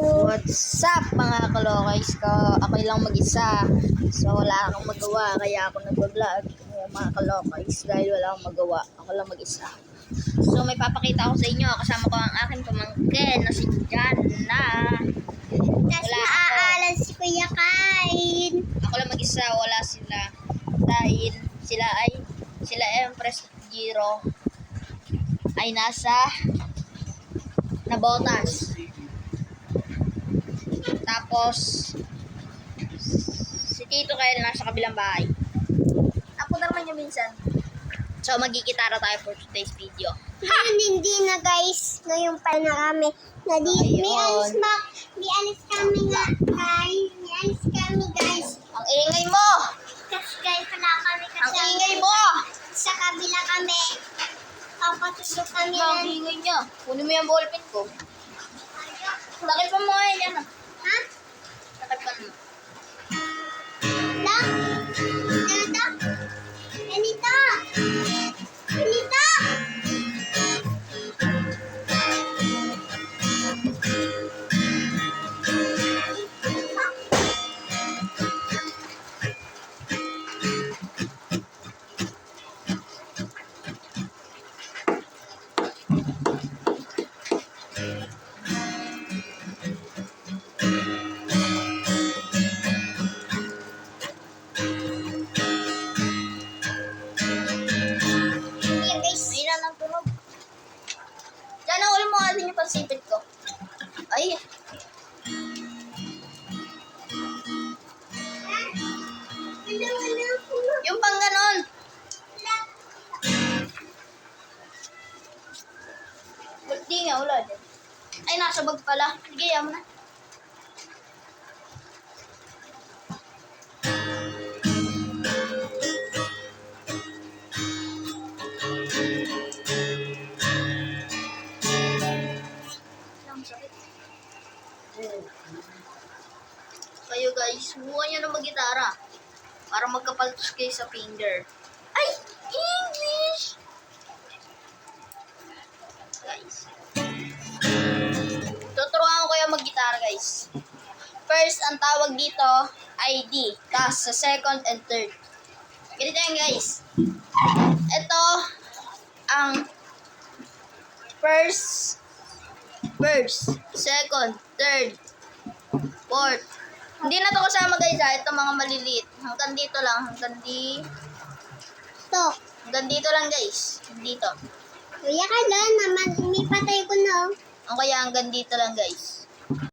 What's up mga kalokays ko? Ako lang mag-isa. So wala akong magawa kaya ako nag-vlog. Mga kalokays dahil wala akong magawa. Ako lang mag-isa. So may papakita ako sa inyo. Kasama ko ang aking pamangkin na si Jana. Tapos maaalan si Kuya Kain. Ako lang mag-isa. Wala sila. Dahil sila Empress Giro ay nasa Nabotas. Tapos, si Tito Kyle nasa kabilang bahay. Ako naman yung minsan. So, magkikitara tayo for today's video. Hindi na guys. Ngayon pa na kami. May alis kami nga guys. May alis kami guys. Ang ingay mo! Kasi guys, wala kami Ang ingay mo! Sa kabila kami. Papatulog kami Ang ingay niya. Kunin mo yung ballpen ko. Takip pa mo ngayon yan. Ha? Takip pa mo. Lang? Ganito? Ganito? Ganito? Yan guys. May na ng tunog. Diyan, uli mo nga din yung pansipit ko. Ay, yung pang ganon. Di nga, wala din. Ay, nasa bag pala. Sige, yaman na. Ang sakit. Kayo guys, subukan nyo na mag-gitara. Para magkapaltos kayo sa finger. Ay! English! Guys. Tuturuan ko kayo mag-gitara guys. First, ang tawag dito ay D. Tapos sa second and third. Ganito yan guys. Ito ang first, second, third, fourth. Hindi na to kasama guys ha. Ito mga maliliit. Hanggang dito lang. Hanggang dito lang guys. Dito. Kuya Kain naman. Umipatay ko na. O kaya hanggang dito lang guys.